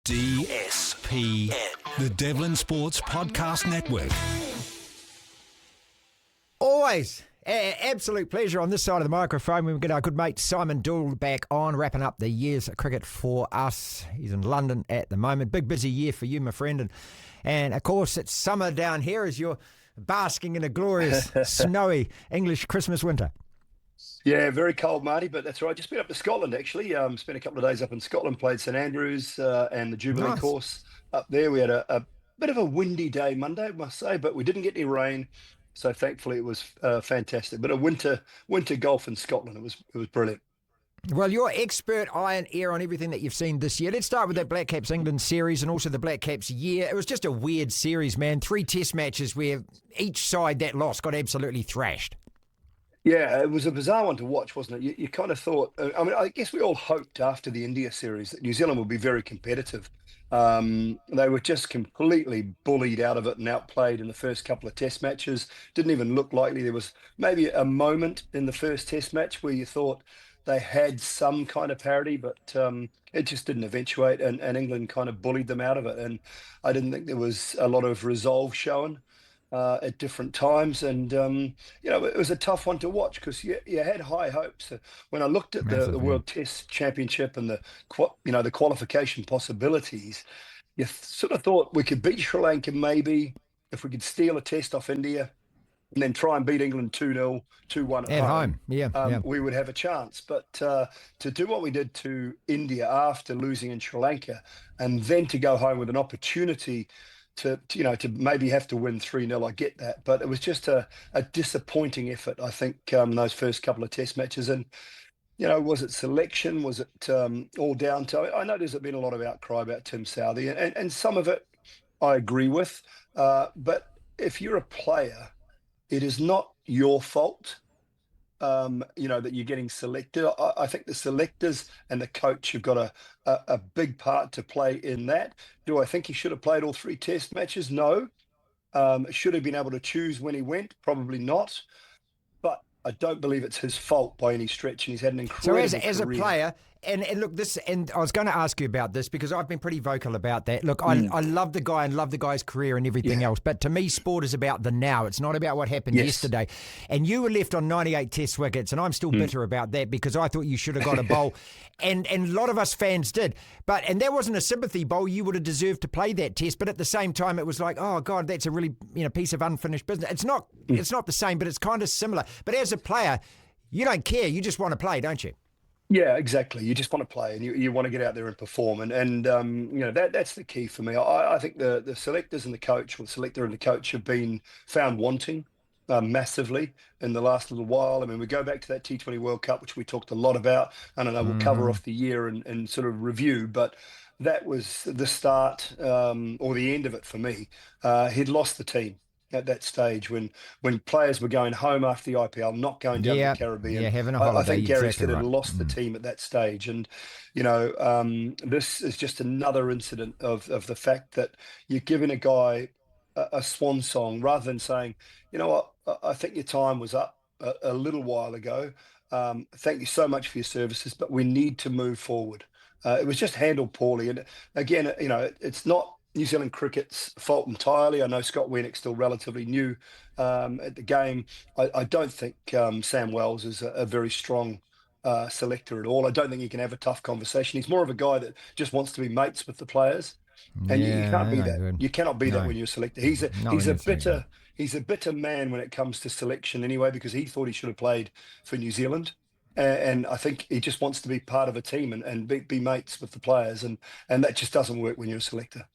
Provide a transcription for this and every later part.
DSPN, the Devlin Sports Podcast Network. Always absolute pleasure on this side of the microphone when we get our good mate Simon Doull back on, wrapping up the year's cricket for us. He's in London at the moment. Big busy year for you, my friend. And of course, it's summer down here as you're basking in a glorious, snowy English Christmas winter. Yeah, very cold, Marty, but that's right. Just been up to Scotland, actually. Spent a couple of days up in Scotland, played St Andrews and the Jubilee course up there. We had a bit of a windy day Monday, I must say, but we didn't get any rain. So thankfully it was fantastic. But a winter golf in Scotland, it was brilliant. Well, you're expert eye and ear on everything that you've seen this year. Let's start with that Black Caps England series and also the Black Caps year. It was just a weird series, man. 3 test matches where each side that lost got absolutely thrashed. Yeah, it was a bizarre one to watch, wasn't it? You kind of thought, I guess we all hoped after the India series that New Zealand would be very competitive. They were just completely bullied out of it and outplayed in the first couple of test matches. Didn't even look likely. There was maybe a moment in the first test match where you thought they had some kind of parity, but it just didn't eventuate, and England kind of bullied them out of it. And I didn't think there was a lot of resolve shown at different times, and it was a tough one to watch because you had high hopes. When I looked at the World Test Championship and the qualification possibilities, you sort of thought we could beat Sri Lanka maybe if we could steal a test off India and then try and beat England 2-0, 2-1 at home. Yeah. We would have a chance. But to do what we did to India after losing in Sri Lanka and then to go home with an opportunity to maybe have to win 3-0, I get that. But it was just a disappointing effort, I think, those first couple of test matches. And, was it selection? Was it all down to... I know there's been a lot of outcry about Tim Southee, and some of it I agree with. But if you're a player, it is not your fault, that you're getting selected. I think the selectors and the coach have got a big part to play in that. Do I think he should have played all 3 test matches? No. Should have been able to choose when he went? Probably not. But I don't believe it's his fault by any stretch, and he's had an incredible So as a player... And look, and I was going to ask you about this because I've been pretty vocal about that. Look, I love the guy and love the guy's career and everything else. But to me, sport is about the now. It's not about what happened yesterday. And you were left on 98 test wickets, and I'm still bitter about that because I thought you should have got a bowl. and a lot of us fans did. And that wasn't a sympathy bowl. You would have deserved to play that test. But at the same time, it was like, oh, God, that's a really piece of unfinished business. It's not the same, but it's kind of similar. But as a player, you don't care. You just want to play, don't you? Yeah, exactly. You just want to play and you want to get out there and perform. And that's the key for me. I think the selectors and the coach, or the selector and the coach, have been found wanting massively in the last little while. I mean, we go back to that T20 World Cup, which we talked a lot about. I don't know, we'll cover off the year and sort of review, but that was the start or the end of it for me. He'd lost the team at that stage when players were going home after the IPL, not going down to the Caribbean. Yeah, having a holiday. I think Gary exactly Stead had right. lost the team at that stage. And, this is just another incident of the fact that you're giving a guy a swan song rather than saying, you know what, I think your time was up a little while ago. Thank you so much for your services, but we need to move forward. It was just handled poorly. And again, it's not New Zealand cricket's fault entirely. I know Scott Winnick's still relatively new at the game. I don't think Sam Wells is a very strong selector at all. I don't think he can have a tough conversation. He's more of a guy that just wants to be mates with the players, and you can't be that. You cannot be that when you're a selector. He's a bitter man when it comes to selection anyway, because he thought he should have played for New Zealand. And I think he just wants to be part of a team and be mates with the players, and that just doesn't work when you're a selector.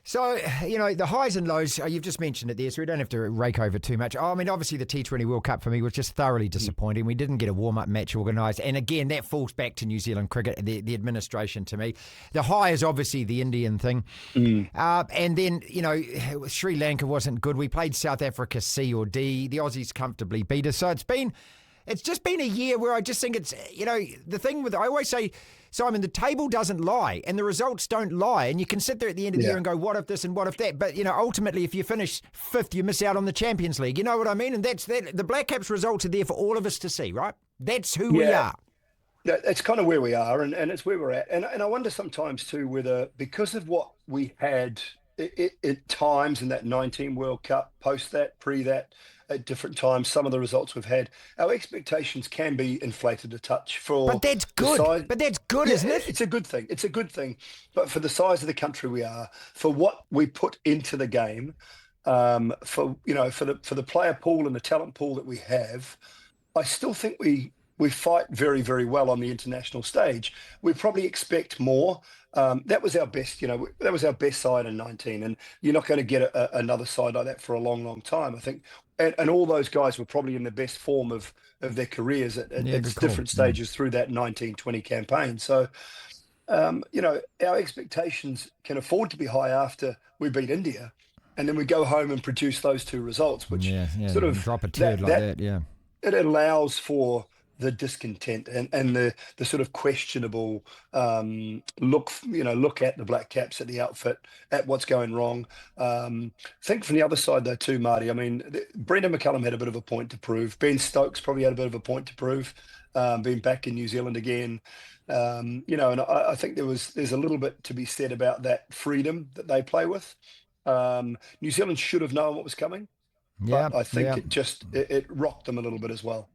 So, the highs and lows, you've just mentioned it there, so we don't have to rake over too much. I mean, obviously the T20 World Cup for me was just thoroughly disappointing. We didn't get a warm-up match organised. And again, that falls back to New Zealand cricket, the administration to me. The high is obviously the Indian thing. And then, Sri Lanka wasn't good. We played South Africa C or D. The Aussies comfortably beat us. So it's just been a year where I just think it's, the thing with, I always say, Simon, the table doesn't lie and the results don't lie. And you can sit there at the end of the year and go, what if this and what if that? But, ultimately, if you finish 5th, you miss out on the Champions League. You know what I mean? And that's that. The Black Caps results are there for all of us to see, right? That's who we are. It's kind of where we are, and it's where we're at. And I wonder sometimes too whether, because of what we had at times in that 19 World Cup, post that, pre that, at different times, some of the results we've had, our expectations can be inflated a touch for But that's the good. size. But that's good, Yeah, isn't it? it's a good thing. It's a good thing. But for the size of the country we are, for what we put into the game, for the player pool and the talent pool that we have, I still think we fight very, very well on the international stage. We probably expect more. That was our best, that was our best side in 19, and you're not going to get another side like that for a long, long time, I think. And all those guys were probably in the best form of their careers at Yeah, good call. different stages through that 1920 campaign. So, our expectations can afford to be high after we beat India, and then we go home and produce those two results, which Yeah, sort of drop a turd like that, yeah. it allows for the discontent and the sort of questionable look at the Black Caps, at the outfit, at what's going wrong. Think from the other side though too, Marty. I mean, Brendan McCullum had a bit of a point to prove. Ben Stokes probably had a bit of a point to prove, being back in New Zealand again. And I think there's a little bit to be said about that freedom that they play with. New Zealand should have known what was coming, Yeah, but I think yeah. it rocked them a little bit as well.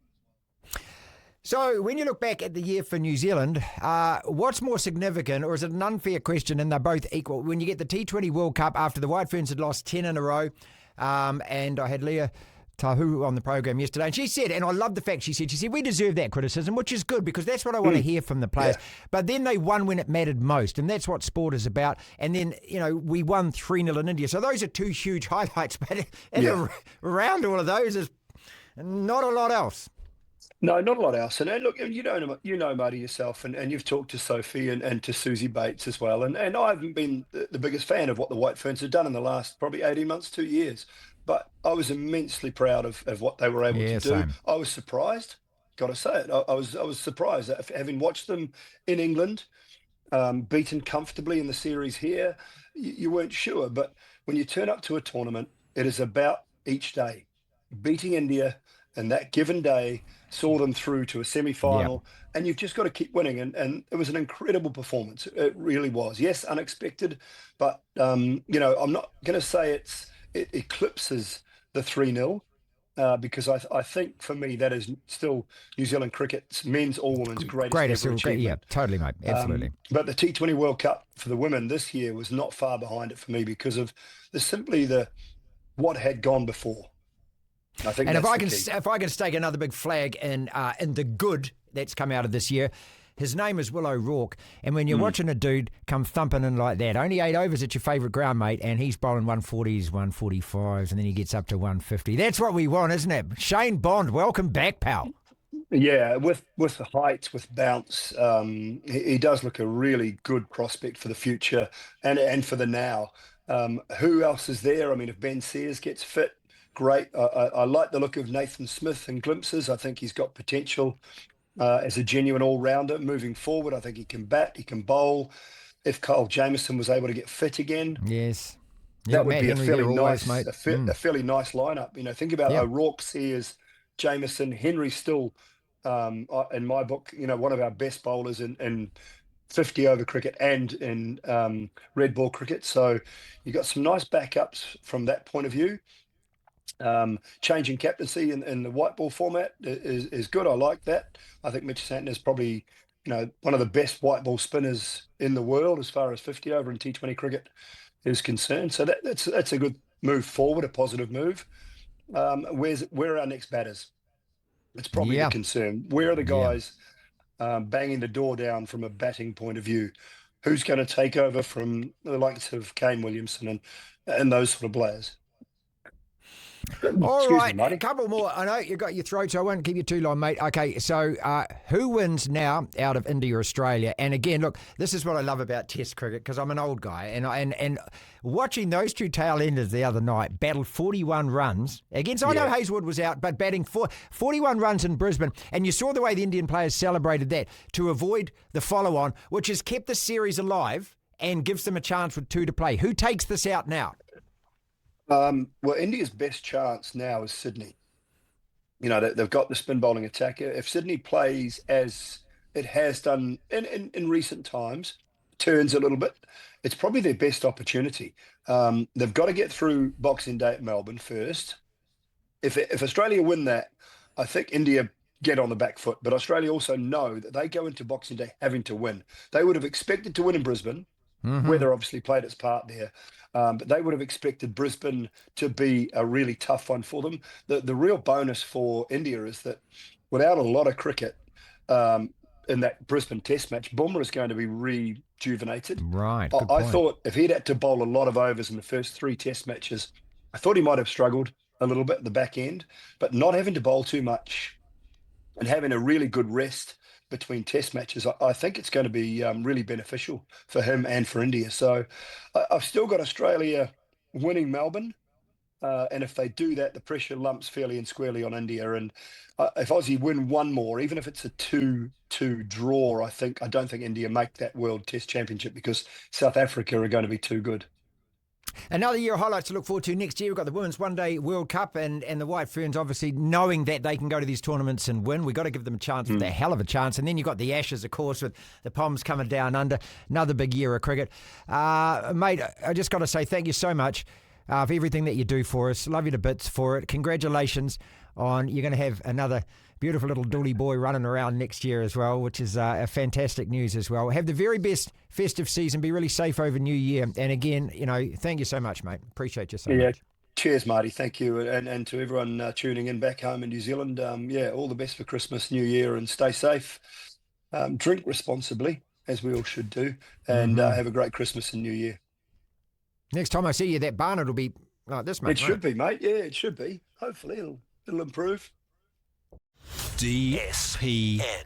So when you look back at the year for New Zealand, what's more significant, or is it an unfair question and they're both equal? When you get the T20 World Cup after the White Ferns had lost 10 in a row, and I had Leah Tahu on the program yesterday, and she said, and I love the fact she said, we deserve that criticism, which is good because that's what I want to hear from the players. Yeah. But then they won when it mattered most, and that's what sport is about. And then, we won 3-0 in India. So those are two huge highlights, but around all of those is not a lot else. No, not a lot else. And look, you know, Marty, yourself, and you've talked to Sophie and to Susie Bates as well. And I haven't been the biggest fan of what the White Ferns have done in the last probably 18 months, 2 years. But I was immensely proud of what they were able to do. Same. I was surprised, got to say it. I was surprised that having watched them in England, beaten comfortably in the series here, you weren't sure. But when you turn up to a tournament, it is about each day. Beating India and that given day saw them through to a semi-final, and you've just got to keep winning. And it was an incredible performance. It really was. Yes, unexpected, but I'm not going to say it eclipses the 3-0. Because I think for me that is still New Zealand cricket's men's or women's greatest ever achievement. Yeah, totally, mate, absolutely. But the T20 World Cup for the women this year was not far behind it for me because of what had gone before. I think, and that's if I can stake another big flag in the good that's come out of this year. His name is Will O'Rourke, and when you're watching a dude come thumping in like that, only 8 overs at your favourite ground, mate, and he's bowling 140s, 145s, and then he gets up to 150. That's what we want, isn't it? Shane Bond, welcome back, pal. Yeah, with the height, with bounce, he does look a really good prospect for the future and for the now. Who else is there? I mean, if Ben Sears gets fit, great. I like the look of Nathan Smith in glimpses. I think he's got potential. As a genuine all-rounder moving forward. I think he can bat, he can bowl. If Kyle Jamieson was able to get fit again, yes, that would be a fairly nice, mate. a fairly nice lineup. Think about O'Rourke, Sears, Jamieson, Henry still, in my book, one of our best bowlers in 50 over cricket and in red ball cricket. So you got some nice backups from that point of view. Changing captaincy in the white ball format is good. I like that. I think Mitch Santner is probably, one of the best white ball spinners in the world as far as 50 over in T20 cricket is concerned. So that's a good move forward, a positive move. Where are our next batters? It's probably the concern. Where are the guys banging the door down from a batting point of view? Who's going to take over from the likes of Kane Williamson and those sort of players? All right, a couple more. I know you got your throat, so I won't keep you too long, mate. Okay, so who wins now out of India or Australia? And again, look, this is what I love about Test cricket because I'm an old guy, and watching those two tail enders the other night battle 41 runs against. I know Hazelwood was out, but batting 41 runs in Brisbane, and you saw the way the Indian players celebrated that to avoid the follow-on, which has kept the series alive and gives them a chance with 2 to play. Who takes this out now? Well, India's best chance now is Sydney. They've got the spin bowling attack. If Sydney plays as it has done in recent times, turns a little bit, it's probably their best opportunity. They've got to get through Boxing Day at Melbourne first. If Australia win that, I think India get on the back foot. But Australia also know that they go into Boxing Day having to win. They would have expected to win in Brisbane. Weather obviously played its part there. But they would have expected Brisbane to be a really tough one for them. The real bonus for India is that without a lot of cricket in that Brisbane Test match, Bumrah is going to be rejuvenated. Right. I thought if he'd had to bowl a lot of overs in the first 3 Test matches, I thought he might have struggled a little bit at the back end, but not having to bowl too much and having a really good rest between Test matches, I think it's going to be really beneficial for him and for India. So I've still got Australia winning Melbourne. And if they do that, the pressure lumps fairly and squarely on India. And if Aussie win one more, even if it's a 2-2 draw, I don't think India make that World Test Championship because South Africa are going to be too good. Another year of highlights to look forward to next year. We've got the Women's One Day World Cup and the White Ferns, obviously knowing that they can go to these tournaments and win. We've got to give them a chance, a hell of a chance. And then you've got the Ashes, of course, with the Poms coming down under. Another big year of cricket. Mate, I just got to say thank you so much for everything that you do for us. Love you to bits for it. Congratulations on you're going to have another beautiful little Doully boy running around next year as well, which is a fantastic news as well. Have the very best festive season. Be really safe over New Year. And again, thank you so much, mate. Appreciate you so much. Cheers, Marty. Thank you. And to everyone tuning in back home in New Zealand, all the best for Christmas, New Year, and stay safe. Drink responsibly, as we all should do, and have a great Christmas and New Year. Next time I see you, that barnet will be like this, mate. It should be, mate. Yeah, it should be. Hopefully, it'll improve. DSPN.